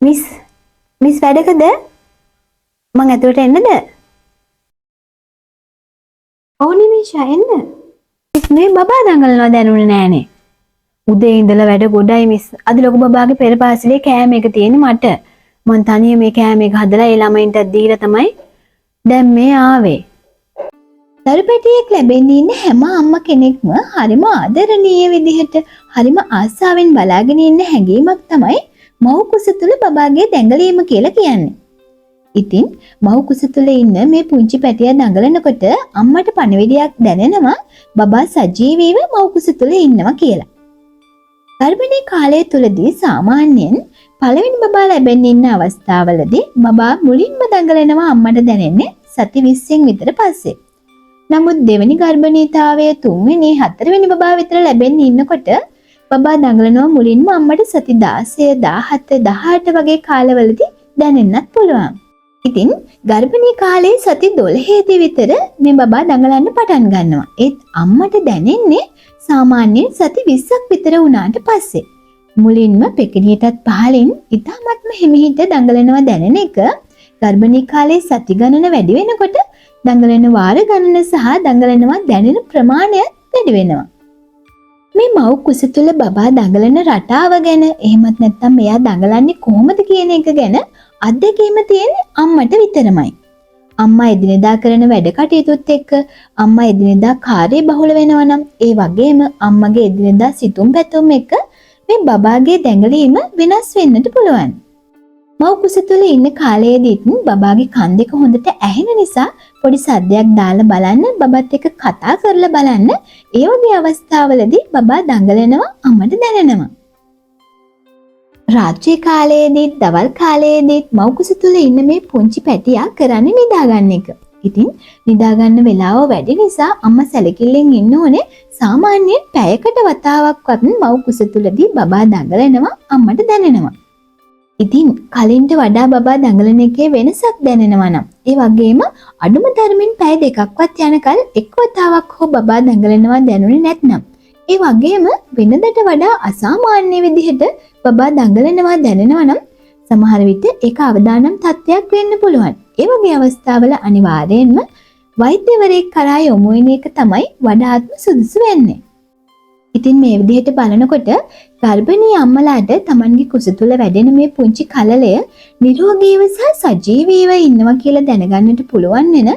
Miss miss වැඩකද? මං ඇතුළට එන්නද? ඔව් නිමිෂා එන්න. මිස් මේ බබා දඟලනවා දැනුනේ නෑනේ. උදේ ඉඳලා වැඩ ගොඩයි මිස්. අද ලොකු බබාගේ පෙරපාසලේ කෑම එක තියෙන්නේ මට. මං තනියම මේ කෑම එක හදලා ඒ ළමයින්ට දීලා තමයි දැන් මේ ආවේ. දරුපැටියෙක් ලැබෙන්නේ ඉන්න හැම අම්මා කෙනෙක්ම හරිම ආදරණීය විදිහට හරිම ආසාවෙන් බලාගෙන ඉන්න හැඟීමක් තමයි මව් කුස තුල බබාගේ දැඟලීම කියලා කියන්නේ. ඉතින් මව් කුස තුල ඉන්න මේ පුංචි පැටියා දඟලනකොට අම්මට පණිවිඩයක් දැනෙනවා බබා සජීවීව මව් කුස තුල ඉන්නවා කියලා. ගර්භණී කාලය තුලදී සාමාන්‍යයෙන් පළවෙනි බබා ලැබෙන්න ඉන්න අවස්ථාවලදී බබා මුලින්ම දඟලනවා අම්මට දැනෙන්නේ සති 20න් විතර පස්සේ. නමුත් දෙවෙනි ගර්භණීතාවය තුන්වෙනි හතරවෙනි බබා විතර ලැබෙන්න ඉන්නකොට බබා දඟලනවා මුලින්ම අම්මට සති 16 17 18 වගේ කාලවලදී දැනෙන්නත් පුළුවන්. ඉතින් ගර්භණී කාලේ සති 12 විතර මේ බබා දඟලන්න පටන් ගන්නවා. ඒත් අම්මට දැනෙන්නේ සාමාන්‍යයෙන් සති 20ක් විතර වුණාට පස්සේ. මුලින්ම පෙකිනියටත් පහලින් ඉතාමත්ම හිමිහිට දඟලනවා දැනෙන එක ගර්භණී කාලේ සති ගණන වැඩි වෙනකොට දඟලන වාර ගණන සහ දඟලනවා දැනෙන ප්‍රමාණයත් වැඩි වෙනවා. මේ මව් කුස තුල බබා දඟලන රටාව ගැන එහෙමත් නැත්නම් මෙයා දඟලන්නේ කොහොමද කියන එක ගැන අත්දැකීම තියෙන්නේ අම්මට විතරමයි. අම්මා එදිනෙදා කරන වැඩ කටයුතුත් එක්ක අම්මා එදිනෙදා කාර්ය බහුල වෙනවා නම් ඒ වගේම අම්මගේ එදිනෙදා සිතුම් පැතුම් එක්ක මේ බබාගේ දැඟලීම වෙනස් වෙන්නට පුළුවන්. මව් කුස තුල ඉන්න කාලයේදීත් බබාගේ කන් දෙක හොඳට ඇහෙන නිසා පොඩි සද්දයක් දාලා බලන්න බබත් එක්ක කතා කරලා බලන්න ඒ වගේ අවස්ථාවලදී බබා දඟලනවා අම්මට දැනෙනවා. රාත්‍රී කාලයේදීත් දවල් කාලයේදීත් මව් කුස තුල ඉන්න මේ පුංචි පැටියා කරන්නේ නිදා ගන්න එක. ඉතින් නිදා ගන්න වෙලාව වැඩි නිසා අම්මා සැලකිල්ලෙන් ඉන්න ඕනේ සාමාන්‍යයෙන් පැයකට වතාවක්වත් මව් කුස තුලදී බබා දඟලනවා අම්මට දැනෙනවා. ඉතින් කලින්ට වඩා බබා දඟලන එකේ වෙනසක් දැනෙනවා නම් ඒ වගේම අඩුම තරමින් පැය දෙකක්වත් යනකල් එක් වතාවක් හෝ බබා දඟලනවා දැනුනේ නැත්නම් ඒ වගේම වෙනදට වඩා අසාමාන්‍ය විදිහට බබා දඟලනවා දැනෙනවා නම් සමහර විට ඒක අවදානම් තත්ත්වයක් වෙන්න පුළුවන්. ඒ වගේ අවස්ථාවල අනිවාර්යයෙන්ම වෛද්‍යවරයෙක් කරා යොමු වෙන එක තමයි වඩාත්ම සුදුසු වෙන්නේ. ඉතින් මේ විදිහට බලනකොට ගර්භණී අම්මලාට Tamanගේ කුස තුල වැඩෙන මේ පුංචි කලලය නිරෝගීව සහ සජීවීව ඉන්නවා කියලා දැනගන්නට පුළුවන් වෙන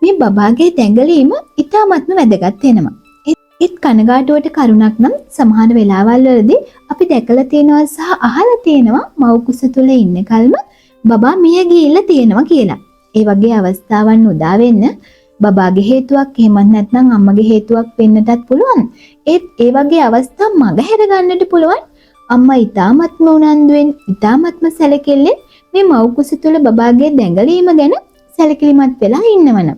මේ බබාගේ දැඟලීම ඉතාමත්ම වැදගත් වෙනවා. ඒත් කනගාටුවට කරුණක් නම් සමහර වෙලාවල් වලදී අපි දැකලා තියෙනවා සහ අහලා තියෙනවා මව් කුස තුල ඉන්න කල්ම බබා මිය ගිහිල්ලා තියෙනවා කියලා. ඒ වගේ අවස්ථාවන් උදා වෙන්න බබාගේ හේතුවක් එහෙමත් නැත්නම් අම්මගේ හේතුවක් වෙන්නටත් පුළුවන්. ඒත් ඒ වගේ අවස්ථා මගහැර ගන්නට පුළුවන් අම්මා ඊ타මත්ම උනන්දුවෙන් ඊ타මත්ම සැලකිල්ලෙන් මේ මව් කුස තුල බබාගේ දැඟලීම ගැන සැලකිලිමත් වෙලා ඉන්නවනම්.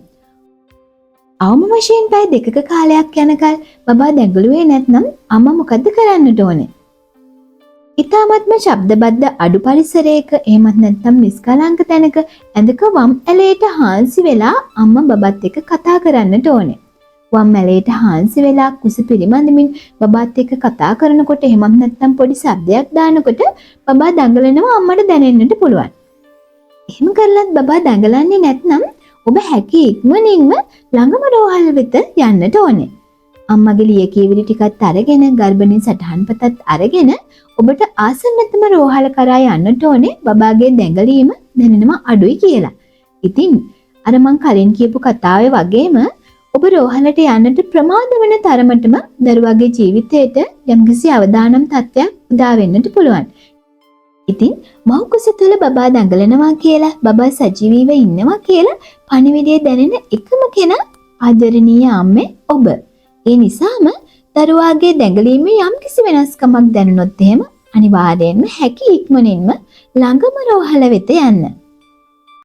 අවම වශයෙන් පැය දෙකක කාලයක් යනකල් බබා දැඟලුවේ නැත්නම් අම්මා මොකද්ද කරන්නට ඕනේ? ඊ타මත්ම ශබ්දබද්ද අඩු පරිසරයක එහෙමත් නැත්නම් නිස්කලංක තැනක ඇඳක වම් ඇලයට හාන්සි වෙලා අම්මා බබත් එක්ක කතා කරන්නට ඕනේ. වම් ඇලයට හාන්සි වෙලා කුස පිළිමඳමින් බබත් එක්ක කතා කරනකොට එහෙමත් නැත්නම් පොඩි ශබ්දයක් දානකොට බබා දඟලනවා අම්මට දැනෙන්නට පුළුවන්. එහෙම කරලත් බබා දඟලන්නේ නැත්නම් ඔබ හැකි ඉක්මනින්ම ළඟම රෝහල් වෙත යන්නට ඕනේ. අම්මගේ ලියකියවිලි ටිකත් අරගෙන ගර්භණී සටහන්පතත් අරගෙන ඔබට ආසන්නතම රෝහල කරා යන්නට ඕනේ බබාගේ දැඟලීම දැනෙනවා අඩුයි කියලා. ඉතින් අර මං කලින් කියපු කතාවේ වගේම ඔබ රෝහලට යන්නට ප්‍රමාද වෙන තරමටම දරුවාගේ ජීවිතයට යම්කිසි අවදානම් තත්ත්වයක් උදා වෙන්නට පුළුවන්. ඉතින් මව් කුස තුල බබා දඟලනවා කියලා බබා සජීවීව ඉන්නවා කියලා පණිවිඩය දැනෙන එකම කෙනා ආදරණීය අම්මේ ඔබ. ඒ නිසාම දරුවාගේ දැඟලීමේ යම්කිසි වෙනස්කමක් දැනුනොත් එහෙම අනිවාර්යයෙන්ම හැකි ඉක්මනින්ම ළඟම රෝහල වෙත යන්න.